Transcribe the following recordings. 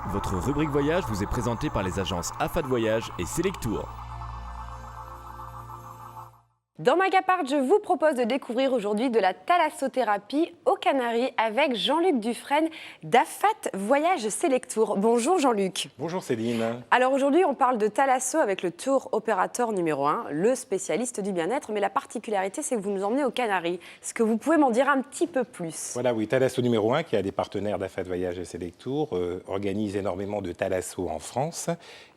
Votre rubrique voyage vous est présentée par les agences AFAD Voyage et Selectour. Dans Magapart, je vous propose de découvrir aujourd'hui de la thalassothérapie aux Canaries avec Jean-Luc Dufresne d'AFAD Voyage Selectour. Bonjour Jean-Luc. Bonjour Céline. Alors aujourd'hui, on parle de thalasso avec le tour opérateur numéro 1, le spécialiste du bien-être. Mais la particularité, c'est que vous nous emmenez aux Canaries. Est-ce que vous pouvez m'en dire un petit peu plus? Voilà, oui, Thalasso numéro 1, qui a des partenaires d'AFAD Voyage et Selectour, organise énormément de thalasso en France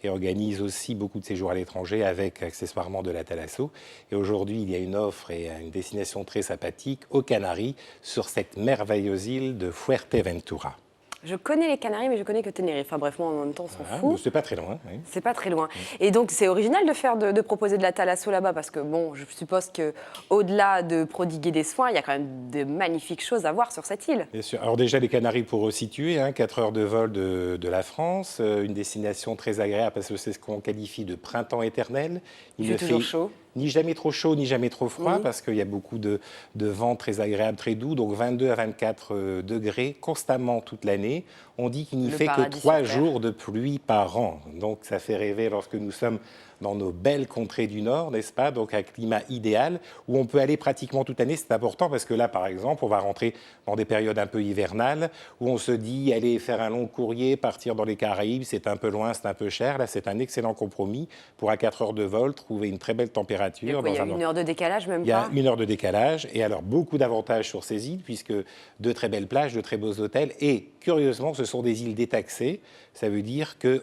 et organise aussi beaucoup de séjours à l'étranger avec accessoirement de la thalasso. Et aujourd'hui, il y a une offre et une destination très sympathique aux Canaries sur cette merveilleuse île de Fuerteventura. Je connais les Canaries, mais je connais que Tenerife. Enfin bref, moi en même temps, on s'en fout. C'est pas très loin. Oui. C'est pas très loin. Et donc, c'est original de proposer de la thalasso là-bas, parce que bon, je suppose qu'au-delà de prodiguer des soins, il y a quand même de magnifiques choses à voir sur cette île. Bien sûr. Alors déjà, les Canaries, pour resituer, 4 heures de vol de la France, une destination très agréable, parce que c'est ce qu'on qualifie de printemps éternel. Il fait toujours chaud. Ni jamais trop chaud, ni jamais trop froid, parce qu'il y a beaucoup de vent très agréable, très doux, donc 22 à 24 degrés constamment toute l'année. On dit qu'il n'y fait que 3 jours de pluie par an. Donc ça fait rêver lorsque nous sommes dans nos belles contrées du Nord, n'est-ce pas? Donc un climat idéal où on peut aller pratiquement toute l'année. C'est important parce que là, par exemple, on va rentrer dans des périodes un peu hivernales où on se dit, aller faire un long courrier, partir dans les Caraïbes, c'est un peu loin, c'est un peu cher. Là, c'est un excellent compromis pour à 4 heures de vol, trouver une très belle température. Il y a 1 heure de décalage, même pas? Il y a 1 heure de décalage. Et alors, beaucoup d'avantages sur ces îles, puisque de très belles plages, de très beaux hôtels. Et curieusement, ce sont des îles détaxées. Ça veut dire que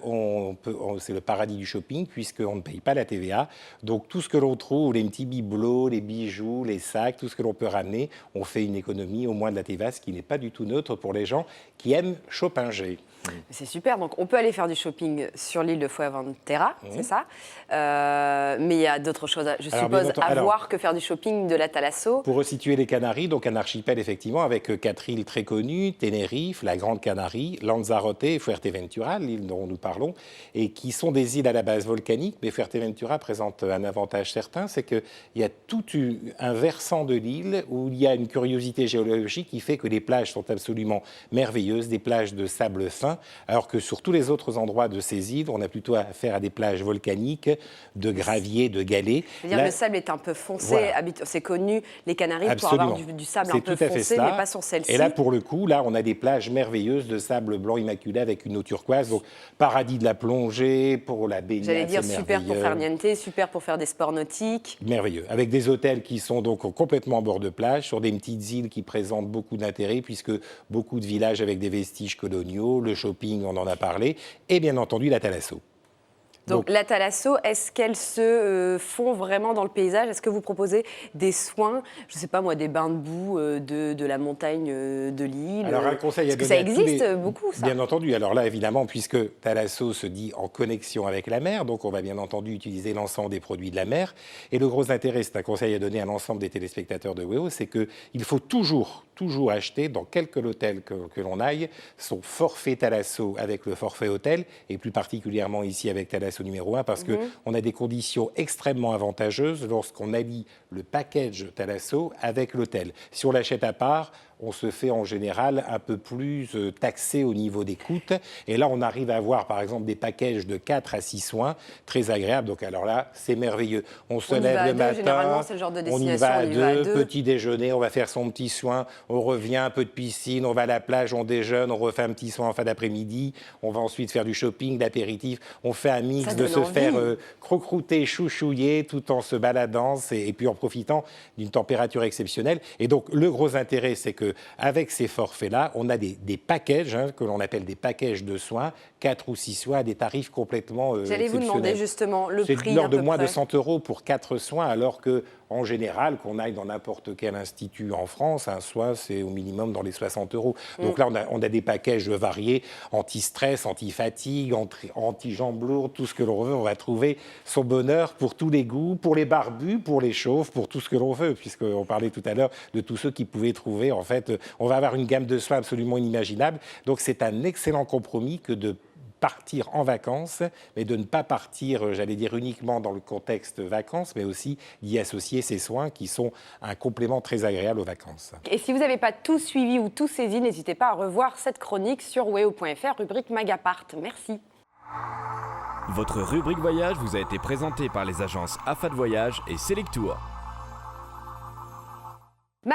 c'est le paradis du shopping, puisqu'on ne paye pas la TVA. Donc, tout ce que l'on trouve, les petits bibelots, les bijoux, les sacs, tout ce que l'on peut ramener, on fait une économie au moins de la TVA, ce qui n'est pas du tout neutre pour les gens qui aiment shoppinger. C'est super, donc on peut aller faire du shopping sur l'île de Fuerteventura, c'est ça. Mais il y a d'autres choses, je suppose, à voir que faire du shopping de la thalasso. Pour resituer les Canaries, donc un archipel effectivement avec 4 îles très connues, Tenerife, la Grande Canarie, Lanzarote et Fuerteventura, l'île dont nous parlons, et qui sont des îles à la base volcanique, mais Fuerteventura présente un avantage certain, c'est qu'il y a tout un versant de l'île où il y a une curiosité géologique qui fait que les plages sont absolument merveilleuses, des plages de sable fin, alors que sur tous les autres endroits de ces îles, on a plutôt affaire à des plages volcaniques, de graviers, de galets. C'est-à-dire le sable est un peu foncé, voilà. C'est connu, les Canaries, pour avoir du sable un peu foncé, mais pas sur celle-ci. Et là, pour le coup, là, on a des plages merveilleuses de sable blanc immaculé avec une eau turquoise, donc paradis de la plongée, pour la baignade. J'allais dire super pour faire niente, super pour faire des sports nautiques. Merveilleux, avec des hôtels qui sont donc complètement en bord de plage, sur des petites îles qui présentent beaucoup d'intérêt, puisque beaucoup de villages avec des vestiges coloniaux, le shopping, on en a parlé, et bien entendu la thalasso. Donc la thalasso, est-ce qu'elle se fond vraiment dans le paysage? Est-ce que vous proposez des soins, je ne sais pas moi, des bains de boue de la montagne de l'île? Alors un conseil à donner, ça existe beaucoup, ça? Bien entendu. Alors là, évidemment, puisque thalasso se dit en connexion avec la mer, donc on va bien entendu utiliser l'ensemble des produits de la mer. Et le gros intérêt, c'est un conseil à donner à l'ensemble des téléspectateurs de WEO, c'est qu'il faut toujours acheter, dans quelque hôtel que l'on aille, son forfait thalasso avec le forfait hôtel, et plus particulièrement ici avec thalasso numéro 1, parce qu'on a des conditions extrêmement avantageuses lorsqu'on allie le package thalasso avec l'hôtel. Si on l'achète à part, on se fait en général un peu plus taxé au niveau des coûts. Et là, on arrive à avoir, par exemple, des packages de 4 à 6 soins très agréables. Donc alors là, c'est merveilleux. On se lève le matin, c'est le genre de on y va à deux, petit déjeuner, on va faire son petit soin, on revient, un peu de piscine, on va à la plage, on déjeune, on refait un petit soin en fin d'après-midi, on va ensuite faire du shopping, l'apéritif. On fait un mix de se faire croûter, chouchouiller, tout en se baladant et puis en profitant d'une température exceptionnelle. Et donc, le gros intérêt, c'est que avec ces forfaits-là, on a des packages, que l'on appelle des packages de soins, 4 ou 6 soins à des tarifs complètement J'allais vous demander justement le prix. C'est de l'ordre de moins de 100 € pour 4 soins, alors que en général, qu'on aille dans n'importe quel institut en France, un soin, c'est au minimum dans les 60 €. Donc là, on a des packages variés, anti-stress, anti-fatigue, anti-jambes lourdes, tout ce que l'on veut. On va trouver son bonheur pour tous les goûts, pour les barbus, pour les chauves, pour tout ce que l'on veut, puisqu'on parlait tout à l'heure de tous ceux qui pouvaient trouver. En fait, on va avoir une gamme de soins absolument inimaginable. Donc c'est un excellent compromis que de partir en vacances, mais de ne pas partir, j'allais dire, uniquement dans le contexte vacances, mais aussi d'y associer ces soins qui sont un complément très agréable aux vacances. Et si vous n'avez pas tout suivi ou tout saisi, n'hésitez pas à revoir cette chronique sur weo.fr, rubrique Magapart. Merci. Votre rubrique voyage vous a été présentée par les agences AFAD Voyage et Selectour.